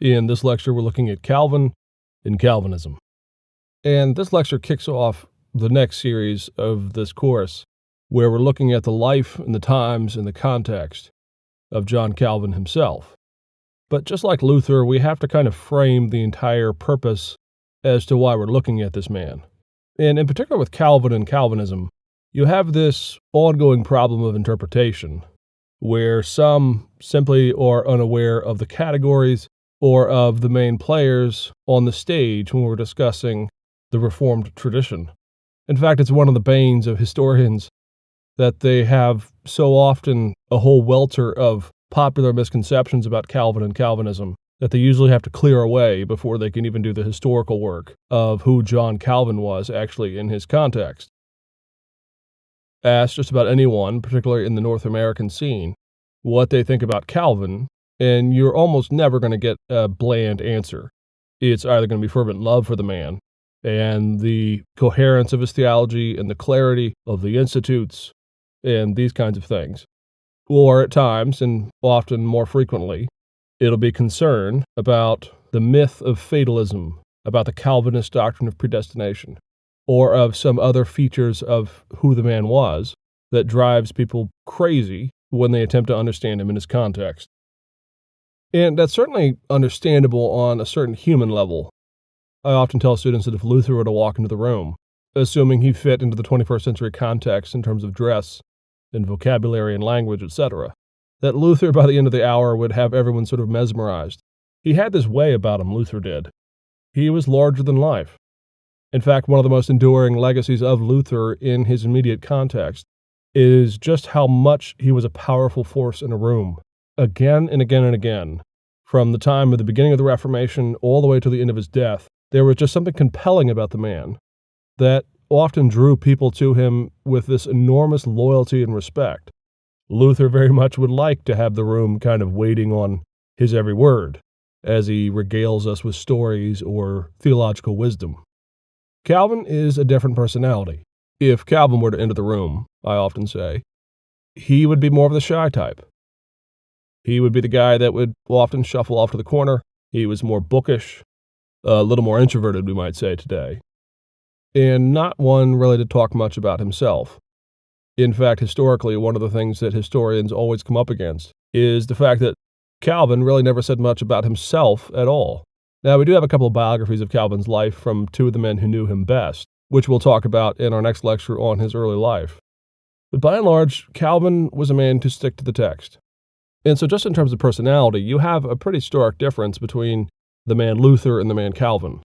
In this lecture, we're looking at Calvin and Calvinism. And this lecture kicks off the next series of this course, where we're looking at the life and the times and the context of John Calvin himself. But just like Luther, we have to kind of frame the entire purpose as to why we're looking at this man. And in particular with Calvin and Calvinism, you have this ongoing problem of interpretation, where some simply are unaware of the categories or of the main players on the stage when we're discussing the Reformed tradition. In fact, it's one of the banes of historians that they have so often a whole welter of popular misconceptions about Calvin and Calvinism that they usually have to clear away before they can even do the historical work of who John Calvin was actually in his context. Ask just about anyone, particularly in the North American scene, what they think about Calvin, and you're almost never going to get a bland answer. It's either going to be fervent love for the man and the coherence of his theology and the clarity of the institutes and these kinds of things. Or at times, and often more frequently, it'll be concern about the myth of fatalism, about the Calvinist doctrine of predestination, or of some other features of who the man was that drives people crazy when they attempt to understand him in his context. And that's certainly understandable on a certain human level. I often tell students that if Luther were to walk into the room, assuming he fit into the 21st century context in terms of dress and vocabulary and language, etc., that Luther, by the end of the hour, would have everyone sort of mesmerized. He had this way about him, Luther did. He was larger than life. In fact, one of the most enduring legacies of Luther in his immediate context is just how much he was a powerful force in a room. Again and again and again, from the time of the beginning of the Reformation all the way to the end of his death, there was just something compelling about the man that often drew people to him with this enormous loyalty and respect. Luther very much would like to have the room kind of waiting on his every word as he regales us with stories or theological wisdom. Calvin is a different personality. If Calvin were to enter the room, I often say, he would be more of the shy type. He would be the guy that would often shuffle off to the corner. He was more bookish, a little more introverted, we might say today, and not one really to talk much about himself. In fact, historically, one of the things that historians always come up against is the fact that Calvin really never said much about himself at all. Now, we do have a couple of biographies of Calvin's life from two of the men who knew him best, which we'll talk about in our next lecture on his early life. But by and large, Calvin was a man to stick to the text. And so just in terms of personality, you have a pretty stark difference between the man Luther and the man Calvin.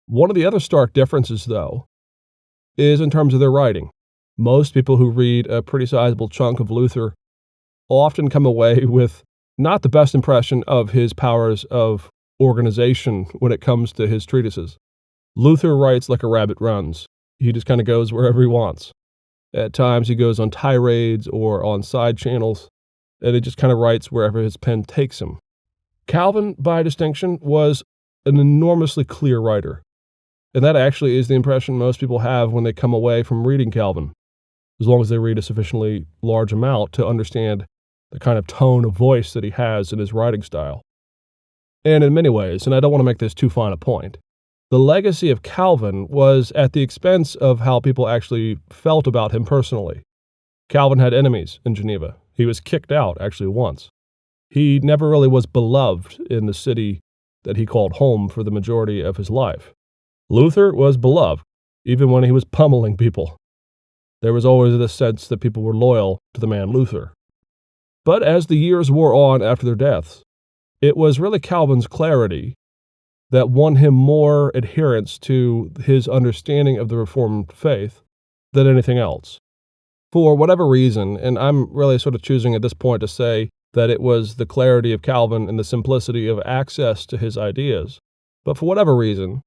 One of the other stark differences, though, is in terms of their writing. Most people who read a pretty sizable chunk of Luther often come away with not the best impression of his powers of organization when it comes to his treatises. Luther writes like a rabbit runs. He just kind of goes wherever he wants. At times he goes on tirades or on side channels, and he just kind of writes wherever his pen takes him. Calvin, by distinction, was an enormously clear writer. And that actually is the impression most people have when they come away from reading Calvin, as long as they read a sufficiently large amount to understand the kind of tone of voice that he has in his writing style. And in many ways, and I don't want to make this too fine a point, the legacy of Calvin was at the expense of how people actually felt about him personally. Calvin had enemies in Geneva. He was kicked out, actually, once. He never really was beloved in the city that he called home for the majority of his life. Luther was beloved, even when he was pummeling people. There was always this sense that people were loyal to the man Luther. But as the years wore on after their deaths, it was really Calvin's clarity that won him more adherence to his understanding of the Reformed faith than anything else. For whatever reason, and I'm really sort of choosing at this point to say that it was the clarity of Calvin and the simplicity of access to his ideas, but for whatever reason,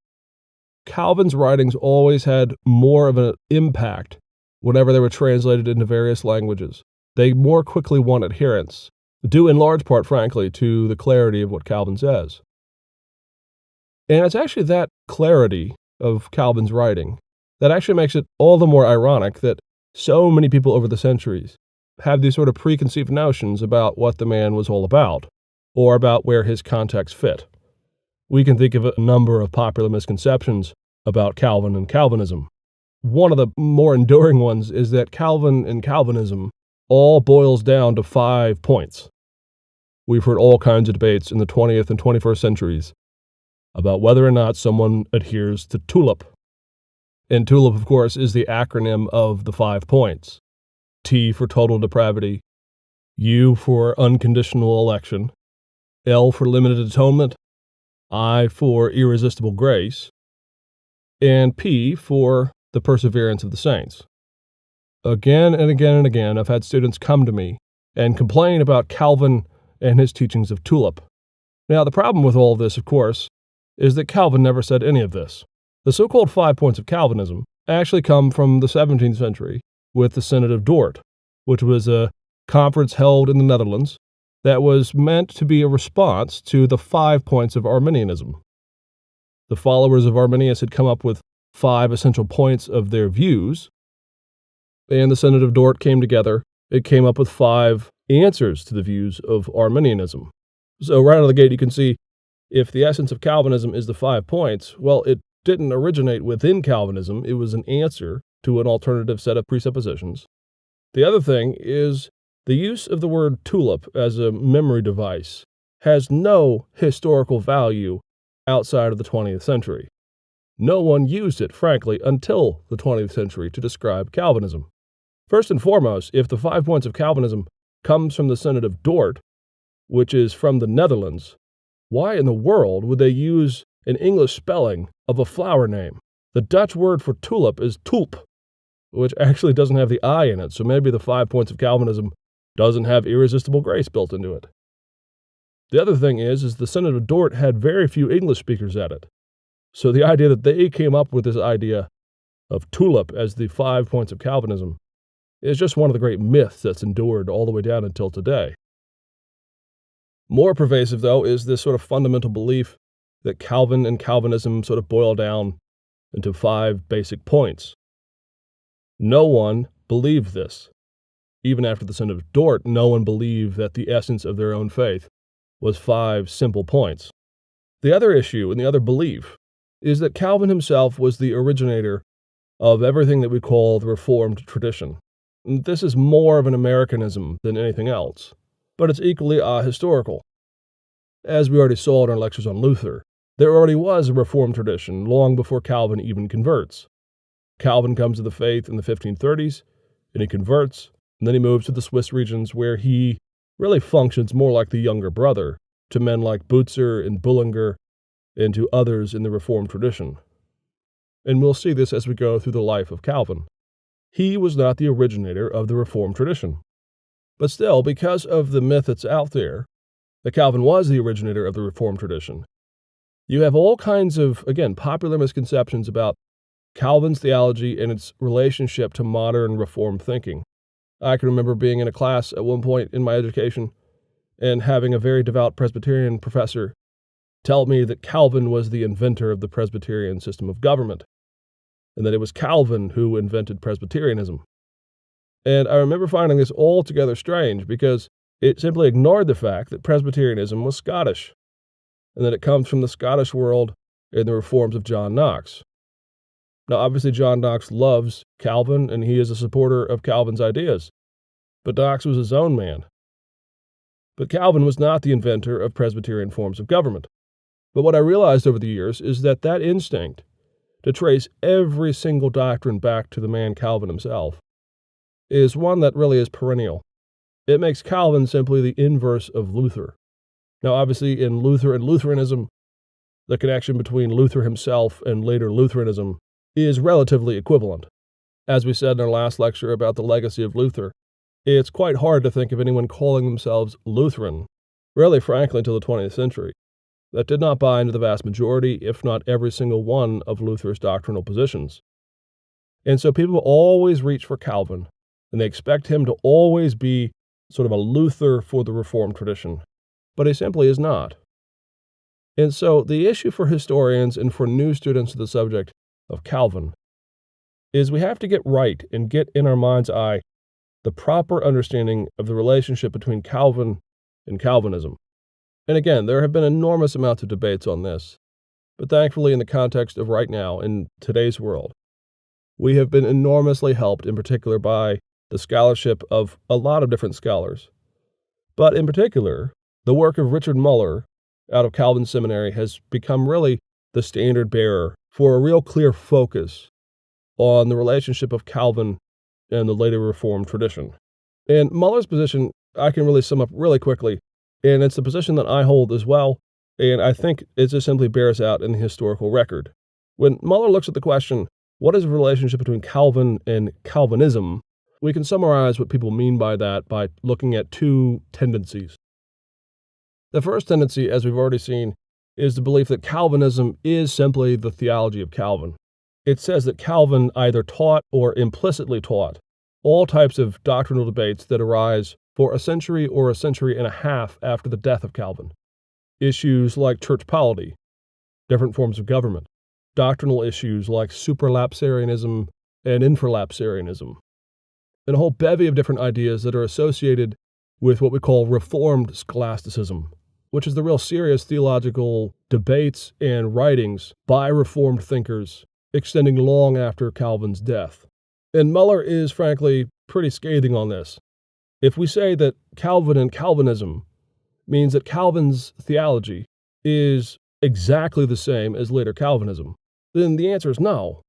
Calvin's writings always had more of an impact whenever they were translated into various languages. They more quickly won adherence, due in large part, frankly, to the clarity of what Calvin says. And it's actually that clarity of Calvin's writing that actually makes it all the more ironic that so many people over the centuries have these sort of preconceived notions about what the man was all about, or about where his context fit. we can think of a number of popular misconceptions about Calvin and Calvinism. One of the more enduring ones is that Calvin and Calvinism all boils down to 5 points. We've heard all kinds of debates in the 20th and 21st centuries about whether or not someone adheres to TULIP. And TULIP, of course, is the acronym of the 5 points. T for total depravity, U for unconditional election, L for limited atonement, I for irresistible grace, and P for the perseverance of the saints. Again and again and again, I've had students come to me and complain about Calvin and his teachings of TULIP. Now, the problem with all of this, of course, is that Calvin never said any of this. The so-called 5 points of Calvinism actually come from the 17th century with the Synod of Dort, which was a conference held in the Netherlands that was meant to be a response to the 5 points of Arminianism. The followers of Arminius had come up with 5 essential points of their views, and the Synod of Dort came together. It came up with 5 answers to the views of Arminianism. So right out of the gate, you can see if the essence of Calvinism is the 5 points, well, it didn't originate within Calvinism. It was an answer to an alternative set of presuppositions. The other thing is the use of the word tulip as a memory device has no historical value outside of the 20th century. No one used it, frankly, until the 20th century to describe Calvinism. First and foremost, if the 5 points of Calvinism comes from the Synod of Dort, which is from the Netherlands, why in the world would they use an English spelling of a flower name? The Dutch word for tulip is tulp, which actually doesn't have the I in it, so maybe the 5 points of Calvinism doesn't have irresistible grace built into it. The other thing is the Synod of Dort had very few English speakers at it. So the idea that they came up with this idea of tulip as the 5 points of Calvinism is just one of the great myths that's endured all the way down until today. More pervasive, though, is this sort of fundamental belief that Calvin and Calvinism sort of boil down into 5 basic points. No one believed this. Even after the Synod of Dort, no one believed that the essence of their own faith was 5 simple points. The other issue and the other belief is that Calvin himself was the originator of everything that we call the Reformed tradition. And this is more of an Americanism than anything else, but it's equally ahistorical. As we already saw in our lectures on Luther, there already was a Reformed tradition long before Calvin even converts. Calvin comes to the faith in the 1530s, and he converts, and then he moves to the Swiss regions where he really functions more like the younger brother to men like Butzer and Bullinger and to others in the Reformed tradition. And we'll see this as we go through the life of Calvin. He was not the originator of the Reformed tradition. But still, because of the myth that's out there, that Calvin was the originator of the Reformed tradition, you have all kinds of, again, popular misconceptions about Calvin's theology and its relationship to modern Reformed thinking. I can remember being in a class at one point in my education and having a very devout Presbyterian professor tell me that Calvin was the inventor of the Presbyterian system of government, and that it was Calvin who invented Presbyterianism. And I remember finding this altogether strange because it simply ignored the fact that Presbyterianism was Scottish, and that it comes from the Scottish world in the reforms of John Knox. Now, obviously, John Knox loves Calvin, and he is a supporter of Calvin's ideas, but Knox was his own man. But Calvin was not the inventor of Presbyterian forms of government. But what I realized over the years is that that instinct to trace every single doctrine back to the man Calvin himself is one that really is perennial. It makes Calvin simply the inverse of Luther. Now, obviously, in Luther and Lutheranism, the connection between Luther himself and later Lutheranism is relatively equivalent. As we said in our last lecture about the legacy of Luther, it's quite hard to think of anyone calling themselves Lutheran, really frankly until the 20th century, that did not buy into the vast majority, if not every single one, of Luther's doctrinal positions. And so people always reach for Calvin, and they expect him to always be sort of a Luther for the Reformed tradition, but he simply is not. And so the issue for historians and for new students of the subject of Calvin is we have to get right and get in our mind's eye the proper understanding of the relationship between Calvin and Calvinism. And again, there have been enormous amounts of debates on this. But thankfully, in the context of right now, in today's world, we have been enormously helped, in particular by the scholarship of a lot of different scholars. But in particular, the work of Richard Muller out of Calvin Seminary has become really the standard bearer for a real clear focus on the relationship of Calvin and the later Reformed tradition. And Muller's position, I can really sum up really quickly, and it's the position that I hold as well, and I think it just simply bears out in the historical record. When Muller looks at the question, what is the relationship between Calvin and Calvinism, we can summarize what people mean by that by looking at two tendencies. The first tendency, as we've already seen, is the belief that Calvinism is simply the theology of Calvin. It says that Calvin either taught or implicitly taught all types of doctrinal debates that arise for a century or a century and a half after the death of Calvin. Issues like church polity, different forms of government, doctrinal issues like supralapsarianism and infralapsarianism, and a whole bevy of different ideas that are associated with what we call Reformed scholasticism, which is the real serious theological debates and writings by Reformed thinkers extending long after Calvin's death. And Muller is, frankly, pretty scathing on this. If we say that Calvin and Calvinism means that Calvin's theology is exactly the same as later Calvinism, then the answer is no.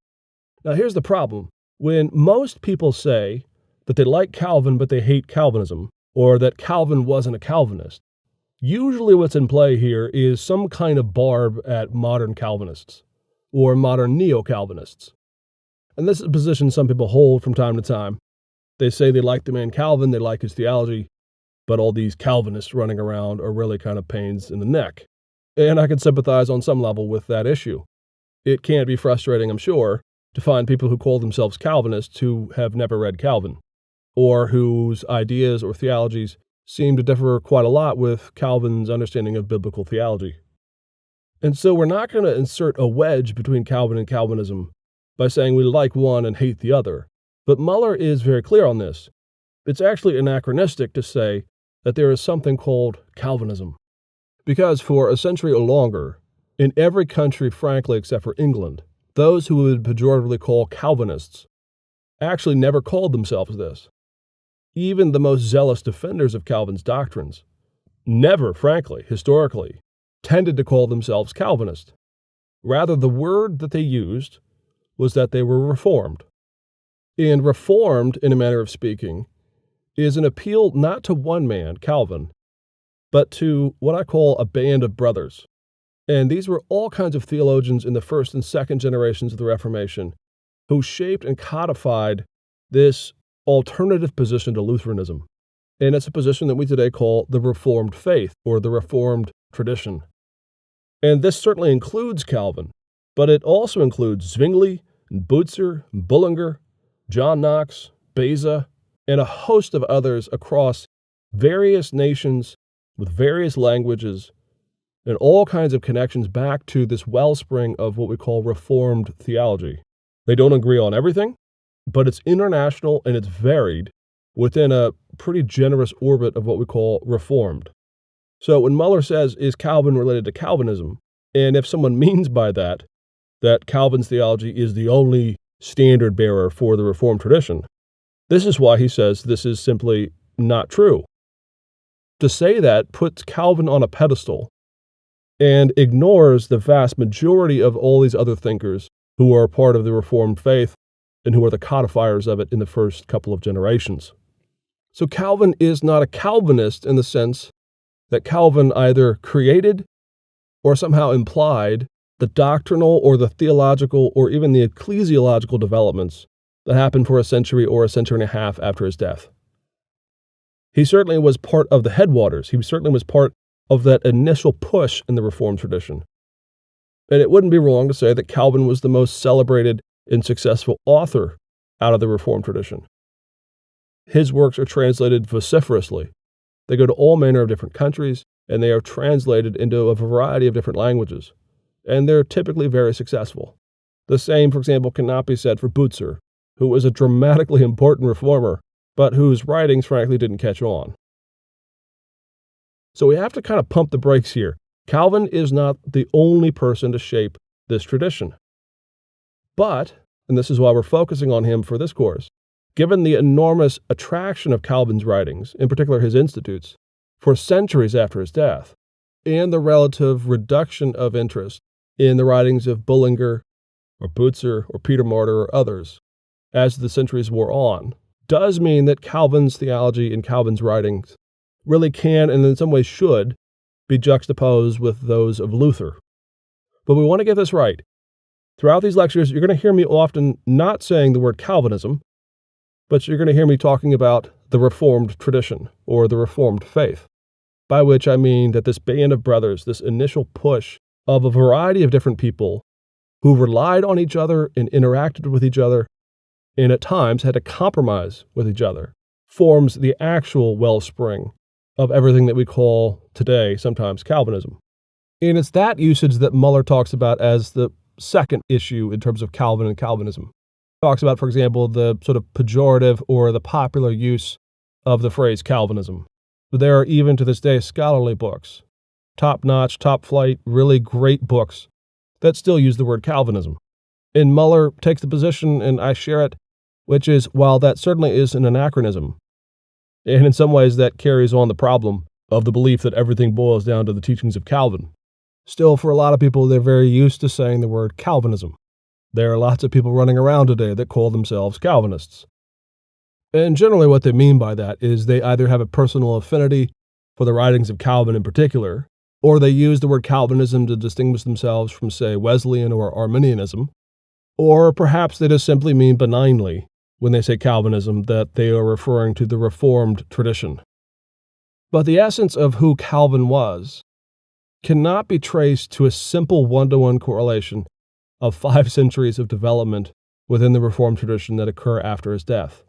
Now here's the problem. When most people say that they like Calvin but they hate Calvinism, or that Calvin wasn't a Calvinist, usually what's in play here is some kind of barb at modern Calvinists, or modern neo-Calvinists. And this is a position some people hold from time to time. They say they like the man Calvin, they like his theology, but all these Calvinists running around are really kind of pains in the neck. And I can sympathize on some level with that issue. It can be frustrating, I'm sure, to find people who call themselves Calvinists who have never read Calvin, or whose ideas or theologies seem to differ quite a lot with Calvin's understanding of biblical theology. And so we're not going to insert a wedge between Calvin and Calvinism by saying we like one and hate the other. But Muller is very clear on this. It's actually anachronistic to say that there is something called Calvinism. Because for a century or longer, in every country, frankly, except for England, those who would pejoratively call Calvinists actually never called themselves this. Even the most zealous defenders of Calvin's doctrines never, frankly, historically, tended to call themselves Calvinist. Rather, the word that they used was that they were Reformed. And Reformed, in a manner of speaking, is an appeal not to one man, Calvin, but to what I call a band of brothers. And these were all kinds of theologians in the first and second generations of the Reformation who shaped and codified this alternative position to Lutheranism. And it's a position that we today call the Reformed faith or the Reformed tradition. And this certainly includes Calvin, but it also includes Zwingli, Butzer, Bullinger, John Knox, Beza, and a host of others across various nations with various languages and all kinds of connections back to this wellspring of what we call Reformed theology. They don't agree on everything, but it's international and it's varied within a pretty generous orbit of what we call Reformed. So when Muller says, is Calvin related to Calvinism? And if someone means by that Calvin's theology is the only standard bearer for the Reformed tradition, this is why he says this is simply not true. To say that puts Calvin on a pedestal and ignores the vast majority of all these other thinkers who are part of the Reformed faith and who are the codifiers of it in the first couple of generations. So Calvin is not a Calvinist in the sense that Calvin either created or somehow implied the doctrinal or the theological or even the ecclesiological developments that happened for a century or a century and a half after his death. He certainly was part of the headwaters. He certainly was part of that initial push in the Reformed tradition. And it wouldn't be wrong to say that Calvin was the most celebrated and successful author out of the Reformed tradition. His works are translated vociferously. They go to all manner of different countries, and they are translated into a variety of different languages. And they're typically very successful. The same, for example, cannot be said for Butzer, who was a dramatically important reformer, but whose writings, frankly, didn't catch on. So we have to kind of pump the brakes here. Calvin is not the only person to shape this tradition. But, and this is why we're focusing on him for this course, given the enormous attraction of Calvin's writings, in particular his Institutes, for centuries after his death, and the relative reduction of interest in the writings of Bullinger or Butzer or Peter Martyr or others as the centuries wore on, does mean that Calvin's theology and Calvin's writings really can, and in some ways should, be juxtaposed with those of Luther. But we want to get this right. Throughout these lectures, you're going to hear me often not saying the word Calvinism, but you're going to hear me talking about the Reformed tradition, or the Reformed faith, by which I mean that this band of brothers, this initial push of a variety of different people who relied on each other and interacted with each other, and at times had to compromise with each other, forms the actual wellspring of everything that we call today sometimes Calvinism. And it's that usage that Muller talks about as the second issue in terms of Calvin and Calvinism. He talks about, for example, the sort of pejorative or the popular use of the phrase Calvinism. There are even to this day scholarly books, top-notch, top-flight, really great books that still use the word Calvinism. And Muller takes the position, and I share it, which is, while that certainly is an anachronism, and in some ways that carries on the problem of the belief that everything boils down to the teachings of Calvin, still for a lot of people, they're very used to saying the word Calvinism. There are lots of people running around today that call themselves Calvinists. And generally what they mean by that is they either have a personal affinity for the writings of Calvin in particular, or they use the word Calvinism to distinguish themselves from, say, Wesleyan or Arminianism, or perhaps they just simply mean benignly, when they say Calvinism, that they are referring to the Reformed tradition. But the essence of who Calvin was cannot be traced to a simple one-to-one correlation of 5 centuries of development within the Reformed tradition that occur after his death.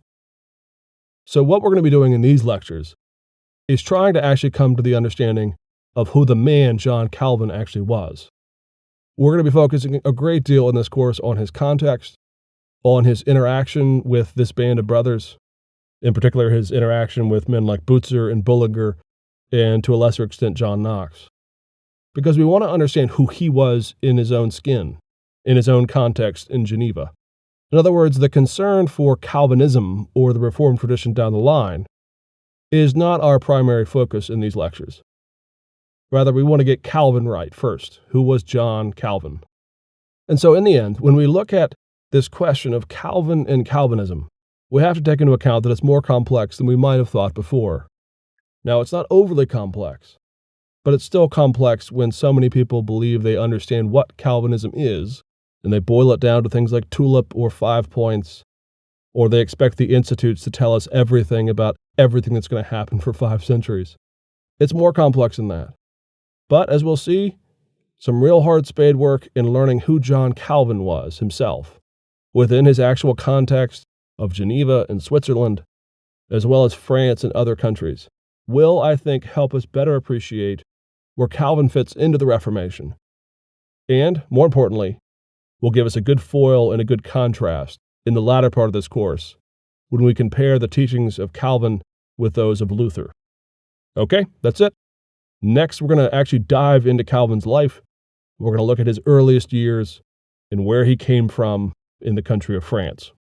So what we're going to be doing in these lectures is trying to actually come to the understanding of who the man John Calvin actually was. We're going to be focusing a great deal in this course on his context, on his interaction with this band of brothers, in particular his interaction with men like Butzer and Bullinger, and to a lesser extent John Knox. Because we want to understand who he was in his own skin, in his own context in Geneva. In other words, the concern for Calvinism, or the Reformed tradition down the line, is not our primary focus in these lectures. Rather, we want to get Calvin right first. Who was John Calvin? And so in the end, when we look at this question of Calvin and Calvinism, we have to take into account that it's more complex than we might have thought before. Now, it's not overly complex, but it's still complex when so many people believe they understand what Calvinism is, and they boil it down to things like tulip or 5 points, or they expect the Institutes to tell us everything about everything that's going to happen for 5 centuries. It's more complex than that. But as we'll see, some real hard spade work in learning who John Calvin was himself, within his actual context of Geneva and Switzerland, as well as France and other countries, will, I think, help us better appreciate where Calvin fits into the Reformation. And, more importantly, will give us a good foil and a good contrast in the latter part of this course when we compare the teachings of Calvin with those of Luther. Okay, that's it. Next, we're going to actually dive into Calvin's life. We're going to look at his earliest years and where he came from in the country of France.